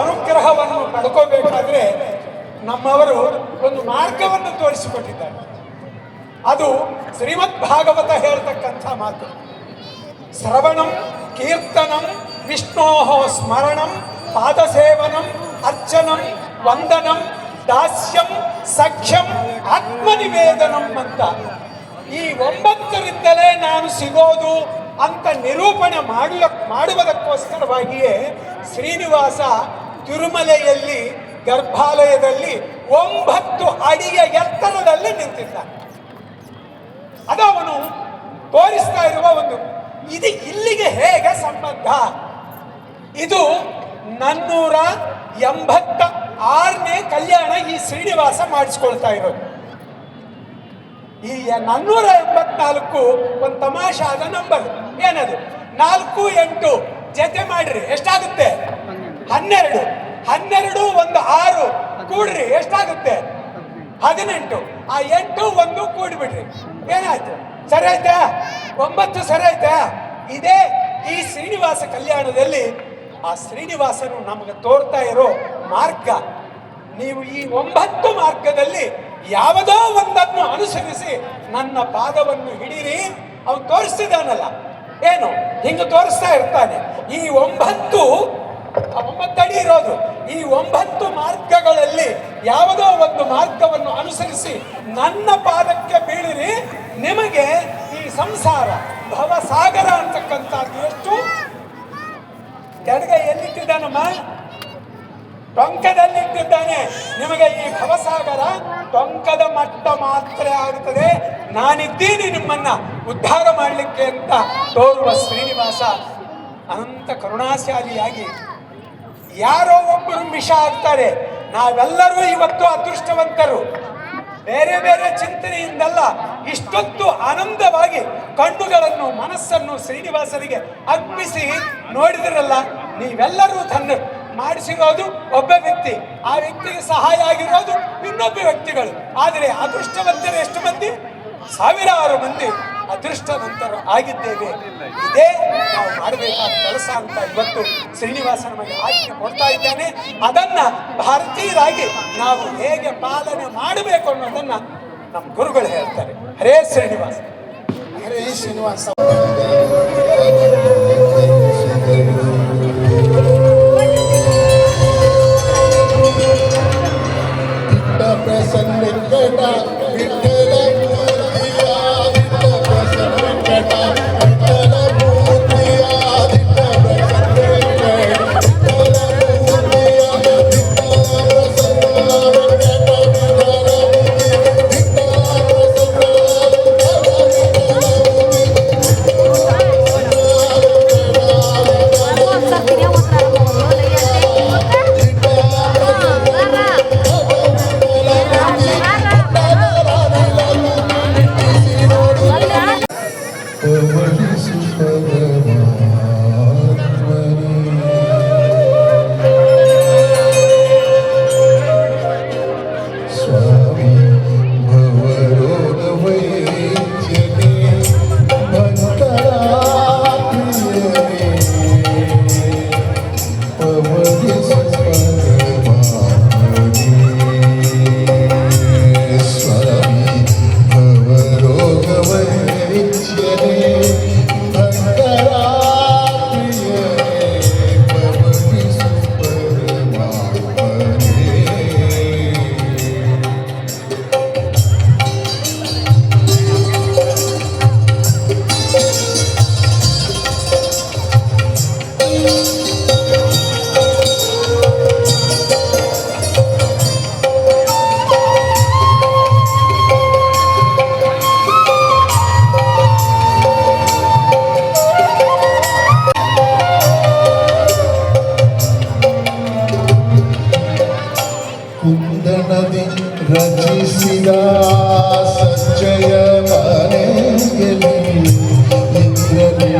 ಅನುಗ್ರಹವನ್ನು ಪಡ್ಕೋಬೇಕಾದ್ರೆ ನಮ್ಮವರು ಒಂದು ಮಾರ್ಗವನ್ನು ತೋರಿಸಿಕೊಟ್ಟಿದ್ದಾರೆ. ಅದು ಶ್ರೀಮದ್ ಭಾಗವತ ಹೇಳ್ತಕ್ಕಂಥ ಮಾತು. ಶ್ರವಣಂ ಕೀರ್ತನಂ ವಿಷ್ಣೋಃ ಸ್ಮರಣಂ ಪಾದಸೇವನಂ ಅರ್ಚನಂ ವಂದನಂ ದಾಸ್ಯಂ ಸಖ್ಯಂ ಆತ್ಮನಿವೇದನಂ ಅಂತ ಈ 9ರಿಂದಲೇ ನಾನು ಸಿಗೋದು ಅಂತ ನಿರೂಪಣೆ ಮಾಡುವುದಕ್ಕೋಸ್ಕರವಾಗಿಯೇ ಶ್ರೀನಿವಾಸ ತಿರುಮಲೆಯಲ್ಲಿ ಗರ್ಭಾಲಯದಲ್ಲಿ 9 ಅಡಿಯ ಎತ್ತರದಲ್ಲಿ ನಿಂತಿದ್ದ. ಅದವನು ತೋರಿಸ್ತಾ ಇರುವ ಒಂದು ಇದು ಇಲ್ಲಿಗೆ ಹೇಗೆ ಸಂಬಂಧ? ಇದು 486ನೇ ಕಲ್ಯಾಣ ಈ ಶ್ರೀನಿವಾಸ ಮಾಡಿಸ್ಕೊಳ್ತಾ ಇರೋದು. ಈ 484 ಒಂದು ತಮಾಷಾದ ನಂಬರ್. ಏನದು? 4 8 ಜೊತೆ ಮಾಡ್ರಿ ಎಷ್ಟಾಗುತ್ತೆ? 12. 12 1 6 ಕೂಡ್ರಿ ಎಷ್ಟಾಗುತ್ತೆ? 18. ಆ 8 1 ಕೂಡಿಬಿಡ್ರಿ ಏನಾಯ್ತು? ಸರಿ ಆಯ್ತಾ? 9 ಸರಿ ಆಯ್ತಾ? ಇದೇ ಈ ಶ್ರೀನಿವಾಸ ಕಲ್ಯಾಣದಲ್ಲಿ ಆ ಶ್ರೀನಿವಾಸನು ನಮಗೆ ತೋರ್ತಾ ಇರೋ ಮಾರ್ಗ. ನೀವು ಈ 9 ಮಾರ್ಗದಲ್ಲಿ ಯಾವುದೋ ಒಂದನ್ನು ಅನುಸರಿಸಿ ನನ್ನ ಪಾದವನ್ನು ಹಿಡೀರಿ. ಅವನು ತೋರಿಸ್ತಿದ್ದಾನಲ್ಲ, ಏನು ಹಿಂಗೆ ತೋರಿಸ್ತಾ ಇರ್ತಾನೆ. ಈ 9 ಅಡಿ ಇರೋದು. ಈ 9 ಮಾರ್ಗಗಳಲ್ಲಿ ಯಾವುದೋ ಒಂದು ಮಾರ್ಗವನ್ನು ಅನುಸರಿಸಿ ನನ್ನ ಪಾದಕ್ಕೆ ಬೀಳಿರಿ. ನಿಮಗೆ ಈ ಸಂಸಾರ ಭವಸಾಗರ ಅಂತಕ್ಕಂಥದ್ದು ಎಷ್ಟು ಕೆಳಗೆ ಎಲ್ಲಿಟ್ಟಿದ್ದಾನಮ್ಮ? ಟೊಂಕದಲ್ಲಿಟ್ಟಿದ್ದಾನೆ. ನಿಮಗೆ ಈ ಭವಸಾಗರ ಟೊಂಕದ ಮಟ್ಟ ಮಾತ್ರ ಆಗುತ್ತದೆ. ನಾನಿದ್ದೀನಿ ನಿಮ್ಮನ್ನ ಉದ್ಧಾರ ಮಾಡಲಿಕ್ಕೆ ಅಂತ ತೋರುವ ಶ್ರೀನಿವಾಸ ಅನಂತ ಕರುಣಾಶಾಲಿಯಾಗಿ ಯಾರೋ ಒಬ್ಬರು ಮಿಷ ಆಗ್ತಾರೆ. ನಾವೆಲ್ಲರೂ ಇವತ್ತು ಅದೃಷ್ಟವಂತರು. ಬೇರೆ ಬೇರೆ ಚಿಂತನೆಯಿಂದಲ್ಲ, ಇಷ್ಟೊತ್ತು ಆನಂದವಾಗಿ ಕಣ್ಣುಗಳನ್ನು ಮನಸ್ಸನ್ನು ಶ್ರೀನಿವಾಸನಿಗೆ ಅರ್ಪಿಸಿ ನೋಡಿದಿರಲ್ಲ. ನೀವೆಲ್ಲರೂ ಧನ್ಯರು. ಮಾಡಿಸಿರೋದು ಒಬ್ಬ ವ್ಯಕ್ತಿ, ಆ ವ್ಯಕ್ತಿಗೆ ಸಹಾಯ ಆಗಿರೋದು ಇನ್ನೊಬ್ಬ ವ್ಯಕ್ತಿಗಳು. ಆದರೆ ಅದೃಷ್ಟವಂತರು ಎಷ್ಟು ಮಂದಿ? ಸಾವಿರಾರು ಮಂದಿ ಅದೃಷ್ಟವಂತರು ಆಗಿದ್ದೇವೆ. ಇದೇ ನಾವು ಮಾಡಬೇಕಾದ ಕೆಲಸ ಅಂತ ಇವತ್ತು ಶ್ರೀನಿವಾಸ ನಮಗೆ ಆಜ್ಞೆ ಕೊಡ್ತಾ ಇದ್ದಾನೆ. ಅದನ್ನ ಭಾರತೀಯರಾಗಿ ನಾವು ಹೇಗೆ ಪಾಲನೆ ಮಾಡಬೇಕು ಅನ್ನೋದನ್ನ ನಮ್ಮ ಗುರುಗಳು ಹೇಳ್ತಾರೆ. ಹರೇ ಶ್ರೀನಿವಾಸ, ಹರೇ ಶ್ರೀನಿವಾಸ. ಕುಂದಣದಿ ರಚಿಸಿದ ಸಜ್ಜಯ ಮನೆಯಲ್ಲಿ ಇಂದ್ರನೇ